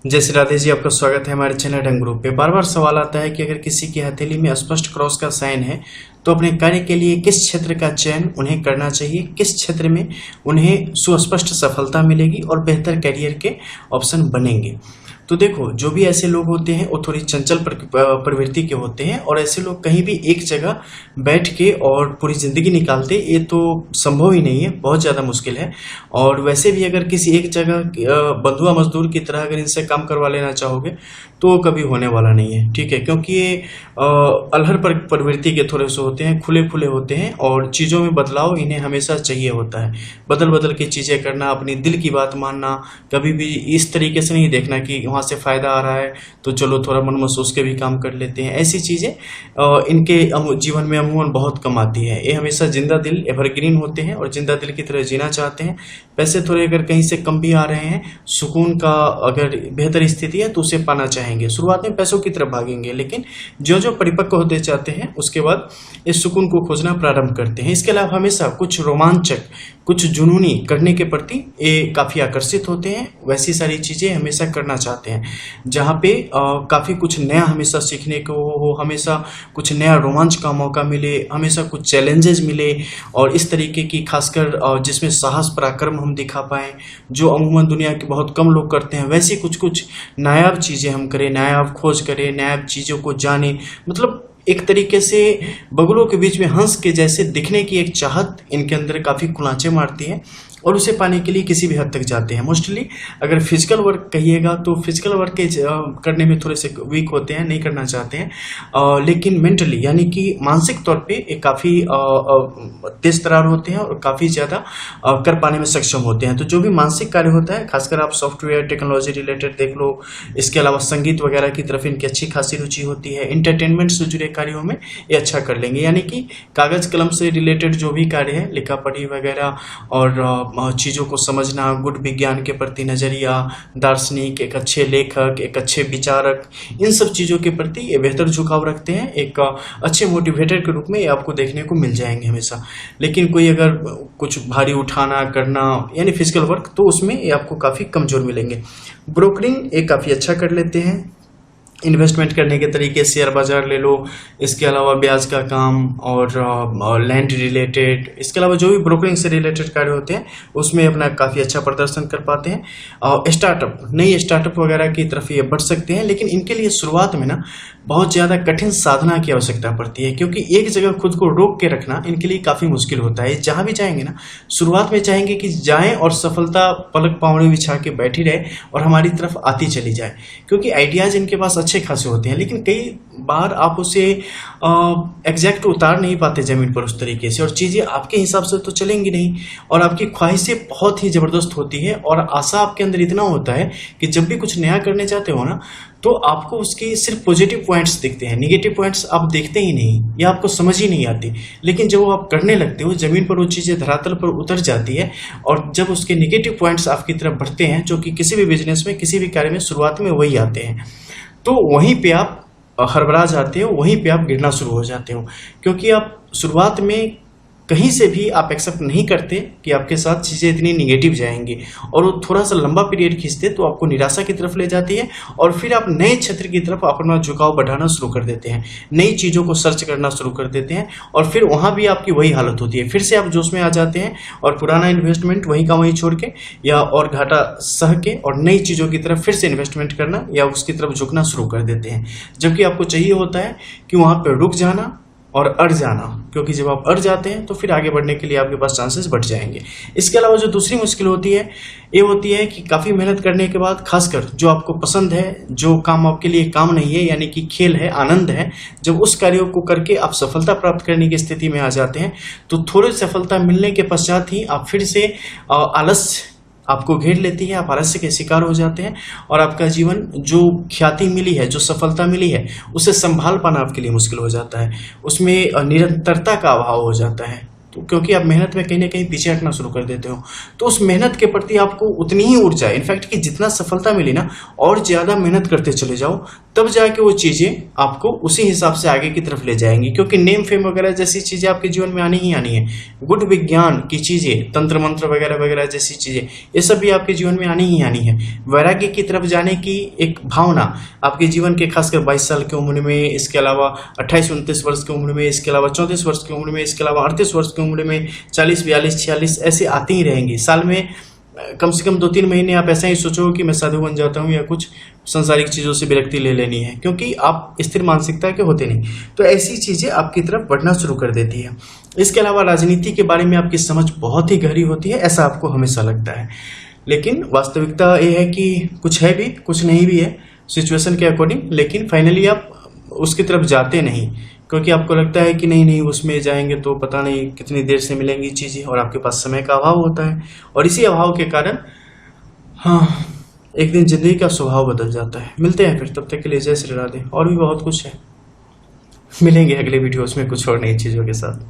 जय श्री राधे जी, आपका स्वागत है हमारे चैनल ढंग ग्रुप पे। बार बार सवाल आता है कि अगर किसी की हथेली में स्पष्ट क्रॉस का साइन है तो अपने कार्य के लिए किस क्षेत्र का चयन उन्हें करना चाहिए, किस क्षेत्र में उन्हें सुस्पष्ट सफलता मिलेगी और बेहतर करियर के ऑप्शन बनेंगे। तो देखो, जो भी ऐसे लोग होते हैं वो थोड़ी चंचल प्रवृत्ति के होते हैं और ऐसे लोग कहीं भी एक जगह बैठ के और पूरी जिंदगी निकालते ये तो संभव ही नहीं है, बहुत ज़्यादा मुश्किल है। और वैसे भी अगर किसी एक जगह बंधुआ मजदूर की तरह अगर इनसे काम करवा लेना चाहोगे तो कभी होने वाला नहीं है, ठीक है। क्योंकि ये अलहर प्रवृत्ति के थोड़े से होते हैं, खुले खुले होते हैं और चीज़ों में बदलाव इन्हें हमेशा चाहिए होता है। बदल बदल के चीज़ें करना, अपनी दिल की बात मानना, कभी भी इस तरीके से नहीं देखना कि वहाँ से फ़ायदा आ रहा है तो चलो थोड़ा मन महसूस के भी काम कर लेते हैं। ऐसी चीज़ें इनके जीवन में अमूमन बहुत कम आती है। ये हमेशा जिंदा दिल, एवरग्रीन होते हैं और जिंदा दिल की तरह जीना चाहते हैं। पैसे थोड़े अगर कहीं से कम भी आ रहे हैं, सुकून का अगर बेहतर स्थिति है तो उसे पाना चाहेंगे। शुरुआत में पैसों की तरफ भागेंगे, लेकिन जो जो परिपक्व होते जाते हैं उसके बाद इस सुकून को खोजना प्रारंभ करते हैं। इसके अलावा हमेशा कुछ रोमांचक, कुछ जुनूनी करने के प्रति ये काफ़ी आकर्षित होते हैं। वैसी सारी चीज़ें हमेशा करना चाहते हैं जहाँ पे काफ़ी कुछ नया हमेशा सीखने को हो, हमेशा कुछ नया रोमांच का मौका मिले, हमेशा कुछ चैलेंजेस मिले और इस तरीके की खासकर जिसमें साहस पराक्रम हम दिखा पाएँ, जो अमूमन दुनिया के बहुत कम लोग करते हैं। वैसी कुछ कुछ नायाब चीज़ें हम करें, नायाब खोज करें, नायाब चीज़ों को जाने, मतलब एक तरीके से बगुलों के बीच में हंस के जैसे दिखने की एक चाहत इनके अंदर काफ़ी कुलांचे मारती है और उसे पाने के लिए किसी भी हद तक जाते हैं। मोस्टली अगर फिजिकल वर्क कहिएगा तो फिजिकल वर्क के करने में थोड़े से वीक होते हैं, नहीं करना चाहते हैं, लेकिन मेंटली यानी कि मानसिक तौर पे एक काफ़ी तेज तरार होते हैं और काफ़ी ज़्यादा कर पाने में सक्षम होते हैं। तो जो भी मानसिक कार्य होता है, खासकर आप सॉफ्टवेयर टेक्नोलॉजी रिलेटेड देख लो, इसके अलावा संगीत वगैरह की तरफ इनकी अच्छी खासी रुचि होती है। इंटरटेनमेंट से जुड़े कार्यों में ये अच्छा कर लेंगे, यानी कि कागज़ कलम से रिलेटेड जो भी कार्य है, लिखा पढ़ी वगैरह और चीज़ों को समझना, गुड विज्ञान के प्रति नज़रिया, दार्शनिक, एक अच्छे लेखक, एक अच्छे विचारक, इन सब चीज़ों के प्रति ये बेहतर झुकाव रखते हैं। एक अच्छे मोटिवेटर के रूप में ये आपको देखने को मिल जाएंगे हमेशा। लेकिन कोई अगर कुछ भारी उठाना करना यानी फिजिकल वर्क, तो उसमें ये आपको काफ़ी कमज़ोर मिलेंगे। ब्रोकरिंग ये काफ़ी अच्छा कर लेते हैं। इन्वेस्टमेंट करने के तरीके, शेयर बाजार ले लो, इसके अलावा ब्याज का काम और लैंड रिलेटेड, इसके अलावा जो भी ब्रोकरिंग से रिलेटेड कार्य होते हैं उसमें अपना काफ़ी अच्छा प्रदर्शन कर पाते हैं। और स्टार्टअप, नई स्टार्टअप वगैरह की तरफ ये बढ़ सकते हैं, लेकिन इनके लिए शुरुआत में ना बहुत ज़्यादा कठिन साधना की आवश्यकता पड़ती है, क्योंकि एक जगह खुद को रोक के रखना इनके लिए काफ़ी मुश्किल होता है। जहाँ भी जाएंगे ना, शुरुआत में चाहेंगे कि जाएं और सफलता पलक पाँवड़े बिछा के बैठी रहे और हमारी तरफ आती चली जाए, क्योंकि आइडियाज़ इनके पास अच्छे खासे होते हैं। लेकिन कई बार आप उसे एग्जैक्ट उतार नहीं पाते ज़मीन पर उस तरीके से, और चीज़ें आपके हिसाब से तो चलेंगी नहीं, और आपकी ख्वाहिशें बहुत ही ज़बरदस्त होती है और आशा आपके अंदर इतना होता है कि जब भी कुछ नया करने जाते हो ना, तो आपको उसकी सिर्फ पॉजिटिव पॉइंट्स दिखते हैं, निगेटिव पॉइंट्स आप देखते ही नहीं या आपको समझ ही नहीं आती। लेकिन जब वो आप करने लगते हो, ज़मीन पर वो चीज़ें धरातल पर उतर जाती है और जब उसके निगेटिव पॉइंट्स आपकी तरफ बढ़ते हैं, जो कि किसी भी बिजनेस में, किसी भी कार्य में शुरुआत में वही आते हैं, तो वहीं पे आप हड़बड़ा जाते हो, वहीं पे आप गिरना शुरू हो जाते हो। क्योंकि आप शुरुआत में कहीं से भी आप एक्सेप्ट नहीं करते कि आपके साथ चीज़ें इतनी निगेटिव जाएंगी, और वो थोड़ा सा लंबा पीरियड खींचते तो आपको निराशा की तरफ ले जाती है और फिर आप नए क्षेत्र की तरफ अपना झुकाव बढ़ाना शुरू कर देते हैं, नई चीज़ों को सर्च करना शुरू कर देते हैं, और फिर वहाँ भी आपकी वही हालत होती है। फिर से आप जोश में आ जाते हैं और पुराना इन्वेस्टमेंट वहीं का वहीं छोड़ के या और घाटा सह के और नई चीज़ों की तरफ फिर से इन्वेस्टमेंट करना या उसकी तरफ झुकना शुरू कर देते हैं, जबकि आपको चाहिए होता है कि वहाँ पर रुक जाना और अड़ जाना, क्योंकि जब आप अड़ जाते हैं तो फिर आगे बढ़ने के लिए आपके पास चांसेस बढ़ जाएंगे। इसके अलावा जो दूसरी मुश्किल होती है, ये होती है कि काफ़ी मेहनत करने के बाद, खासकर जो आपको पसंद है, जो काम आपके लिए काम नहीं है, यानी कि खेल है, आनंद है, जब उस कार्यों को करके आप सफलता प्राप्त करने की स्थिति में आ जाते हैं, तो थोड़ी सफलता मिलने के पश्चात ही आप फिर से आलस्य आपको घेर लेती है, आप आलस्य के शिकार हो जाते हैं और आपका जीवन, जो ख्याति मिली है, जो सफलता मिली है, उसे संभाल पाना आपके लिए मुश्किल हो जाता है। उसमें निरंतरता का अभाव हो जाता है, तो क्योंकि आप मेहनत में कहीं ना कहीं पीछे हटना शुरू कर देते हो, तो उस मेहनत के प्रति आपको उतनी ही ऊर्जा, इनफैक्ट कि जितना सफलता मिली ना, और ज़्यादा मेहनत करते चले जाओ, तब जाके वो चीजें आपको उसी हिसाब से आगे की तरफ ले जाएंगी, क्योंकि नेम फेम वगैरह जैसी चीजें आपके जीवन में आनी ही आनी है। गुड विज्ञान की चीजें, तंत्र मंत्र वगैरह वगैरह जैसी चीजें, ये सब भी आपके जीवन में आनी ही आनी है। वैराग्य की तरफ जाने की एक भावना आपके जीवन के खासकर 22 साल की उम्र में, इसके अलावा 28-29 वर्ष की उम्र में, इसके अलावा 34 वर्ष की उम्र में, इसके अलावा 38 वर्ष की उम्र में, 40, 42, 46 ऐसे आती ही रहेंगी। साल में कम से कम 2-3 महीने आप ऐसा ही सोचो कि मैं साधु बन जाता हूँ या कुछ संसारिक चीजों से विरक्ति ले लेनी है, क्योंकि आप स्थिर मानसिकता के होते नहीं। तो ऐसी चीजें आपकी तरफ बढ़ना शुरू कर देती है। इसके अलावा राजनीति के बारे में आपकी समझ बहुत ही गहरी होती है, ऐसा आपको हमेशा लगता है, लेकिन वास्तविकता ये है कि कुछ है भी कुछ नहीं भी है सिचुएशन के अकॉर्डिंग। लेकिन फाइनली आप उसकी तरफ जाते नहीं, क्योंकि आपको लगता है कि नहीं उसमें जाएंगे तो पता नहीं कितनी देर से मिलेंगी चीजें, और आपके पास समय का अभाव होता है। और इसी अभाव के कारण एक दिन जिंदगी का स्वभाव बदल जाता है। मिलते हैं फिर, तब तक के लिए जय श्री राधे। और भी बहुत कुछ है, मिलेंगे अगले वीडियोस में कुछ और नई चीजों के साथ।